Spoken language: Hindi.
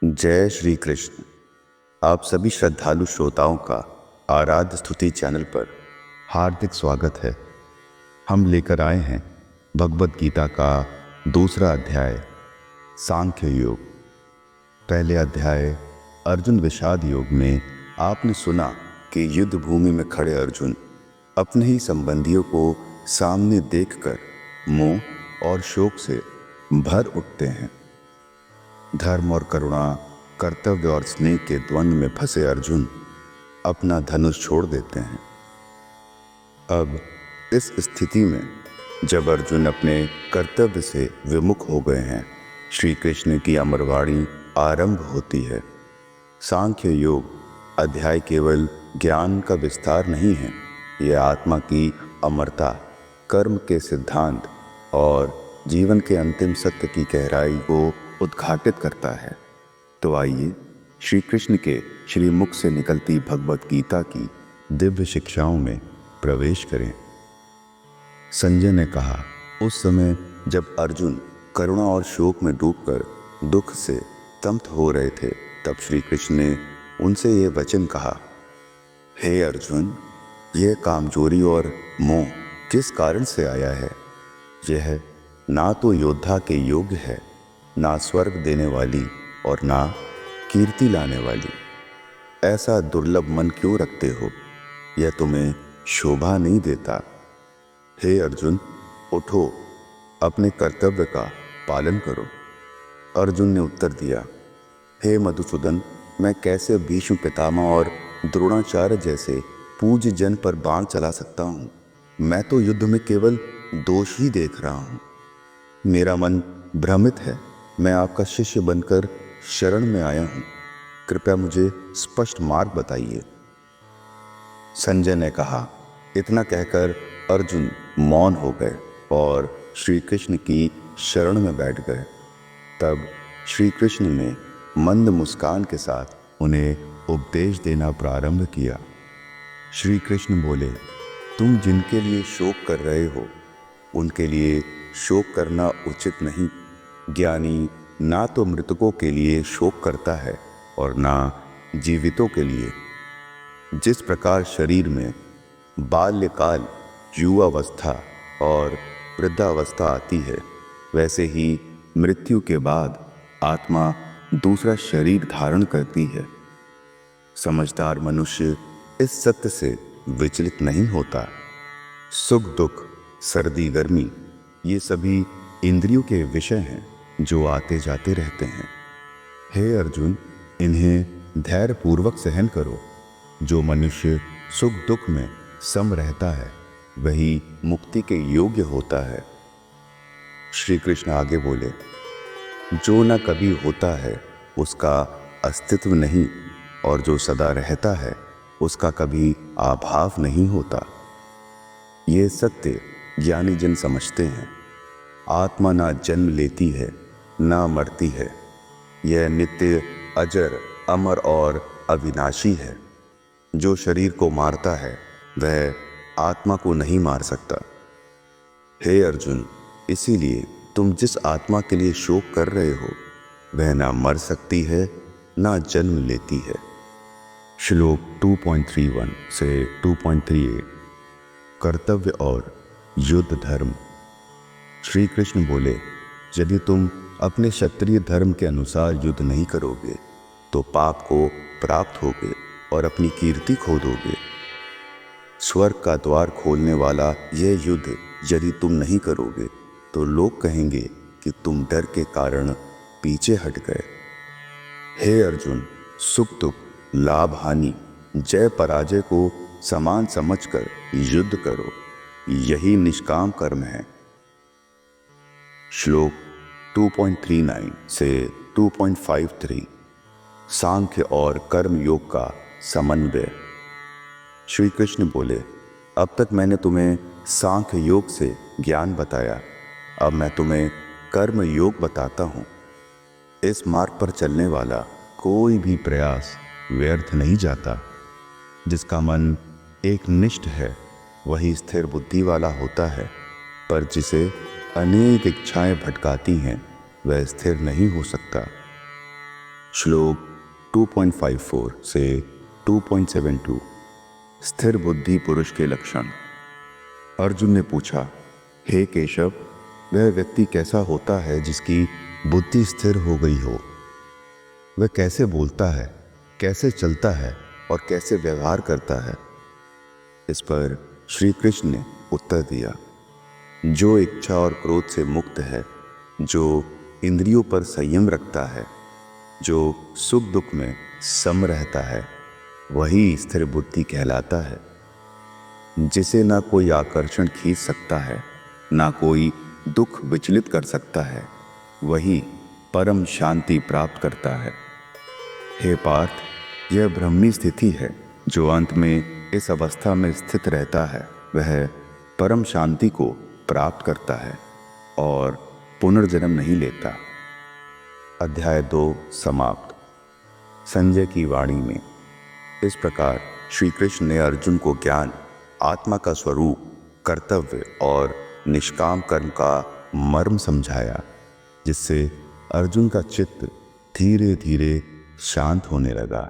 जय श्री कृष्ण। आप सभी श्रद्धालु श्रोताओं का आराध्य स्तुति चैनल पर हार्दिक स्वागत है। हम लेकर आए हैं भगवत गीता का दूसरा अध्याय सांख्य योग। पहले अध्याय अर्जुन विषाद योग में आपने सुना कि युद्ध भूमि में खड़े अर्जुन अपने ही संबंधियों को सामने देखकर मोह और शोक से भर उठते हैं। धर्म और करुणा, कर्तव्य और स्नेह के द्वंद्व में फंसे अर्जुन अपना धनुष छोड़ देते हैं। अब इस स्थिति में जब अर्जुन अपने कर्तव्य से विमुख हो गए हैं, श्री कृष्ण की अमरवाणी आरंभ होती है। सांख्य योग अध्याय केवल ज्ञान का विस्तार नहीं है, यह आत्मा की अमरता, कर्म के सिद्धांत और जीवन के अंतिम सत्य की गहराई को उद्घाटित करता है। तो आइए श्री कृष्ण के श्रीमुख से निकलती भगवत गीता की दिव्य शिक्षाओं में प्रवेश करें। संजय ने कहा, उस समय जब अर्जुन करुणा और शोक में डूबकर दुख से तप्त हो रहे थे, तब श्री कृष्ण ने उनसे ये वचन कहा, हे अर्जुन, यह कामचोरी और मोह किस कारण से आया है? यह ना तो योद्धा के योग्य है, ना स्वर्ग देने वाली और ना कीर्ति लाने वाली। ऐसा दुर्लभ मन क्यों रखते हो? यह तुम्हें शोभा नहीं देता। हे अर्जुन, उठो, अपने कर्तव्य का पालन करो। अर्जुन ने उत्तर दिया, हे मधुसूदन, मैं कैसे भीष्म पितामह और द्रोणाचार्य जैसे पूज्य जन पर बाण चला सकता हूँ? मैं तो युद्ध में केवल दोष ही देख रहा हूँ। मेरा मन भ्रमित है। मैं आपका शिष्य बनकर शरण में आया हूं, कृपया मुझे स्पष्ट मार्ग बताइए। संजय ने कहा। इतना कहकर अर्जुन मौन हो गए और श्री कृष्ण की शरण में बैठ गए। तब श्री कृष्ण ने मंद मुस्कान के साथ उन्हें उपदेश देना प्रारंभ किया। श्री कृष्ण बोले, तुम जिनके लिए शोक कर रहे हो उनके लिए शोक करना उचित नहीं। ज्ञानी ना तो मृतकों के लिए शोक करता है और ना जीवितों के लिए। जिस प्रकार शरीर में बाल्यकाल, युवावस्था और वृद्धावस्था आती है, वैसे ही मृत्यु के बाद आत्मा दूसरा शरीर धारण करती है। समझदार मनुष्य इस सत्य से विचलित नहीं होता। सुख दुख, सर्दी गर्मी, ये सभी इंद्रियों के विषय हैं जो आते जाते रहते हैं। हे अर्जुन, इन्हें धैर्य पूर्वक सहन करो। जो मनुष्य सुख दुख में सम रहता है वही मुक्ति के योग्य होता है। श्री कृष्ण आगे बोले, जो न कभी होता है उसका अस्तित्व नहीं, और जो सदा रहता है उसका कभी अभाव नहीं होता। ये सत्य ज्ञानी जन समझते हैं। आत्मा ना जन्म लेती है ना मरती है। यह नित्य, अजर, अमर और अविनाशी है। जो शरीर को मारता है वह आत्मा को नहीं मार सकता। हे अर्जुन, इसीलिए तुम जिस आत्मा के लिए शोक कर रहे हो वह ना मर सकती है ना जन्म लेती है। श्लोक 2.31 से 2.38। कर्तव्य और युद्ध धर्म। श्री कृष्ण बोले, यदि तुम अपने क्षत्रिय धर्म के अनुसार युद्ध नहीं करोगे तो पाप को प्राप्त होगे और अपनी कीर्ति खो दोगे। स्वर्ग का द्वार खोलने वाला यह युद्ध यदि तुम नहीं करोगे तो लोग कहेंगे कि तुम डर के कारण पीछे हट गए। हे अर्जुन, सुख दुख, लाभ हानि, जय पराजय को समान समझकर युद्ध करो। यही निष्काम कर्म है। श्लोक 2.39 से 2.53। सांख्य और कर्म योग का समन्वय। श्री कृष्ण बोले, अब तक मैंने तुम्हें सांख्य योग से ज्ञान बताया, अब मैं तुम्हें कर्म योग बताता हूँ। इस मार्ग पर चलने वाला कोई भी प्रयास व्यर्थ नहीं जाता। जिसका मन एक निष्ठ है वही स्थिर बुद्धि वाला होता है, पर जिसे अनेक इच्छाएं भटकाती हैं वह स्थिर नहीं हो सकता। श्लोक 2.54 से 2.72। स्थिर बुद्धि पुरुष के लक्षण। अर्जुन ने पूछा, हे केशव, वह व्यक्ति कैसा होता है जिसकी बुद्धि स्थिर हो गई हो? वह कैसे बोलता है, कैसे चलता है और कैसे व्यवहार करता है? इस पर श्री कृष्ण ने उत्तर दिया, जो इच्छा और क्रोध से मुक्त है, जो इंद्रियों पर संयम रखता है, जो सुख दुख में सम रहता है, वही स्थिर बुद्धि कहलाता है। जिसे ना कोई आकर्षण खींच सकता है, ना कोई दुख विचलित कर सकता है, वही परम शांति प्राप्त करता है। हे पार्थ, यह ब्रह्मी स्थिति है। जो अंत में इस अवस्था में स्थित रहता है, वह परम शांति को प्राप्त करता है और पुनर्जन्म नहीं लेता। अध्याय 2 समाप्त। संजय की वाणी में इस प्रकार श्री कृष्ण ने अर्जुन को ज्ञान, आत्मा का स्वरूप, कर्तव्य और निष्काम कर्म का मर्म समझाया, जिससे अर्जुन का चित्त धीरे धीरे शांत होने लगा।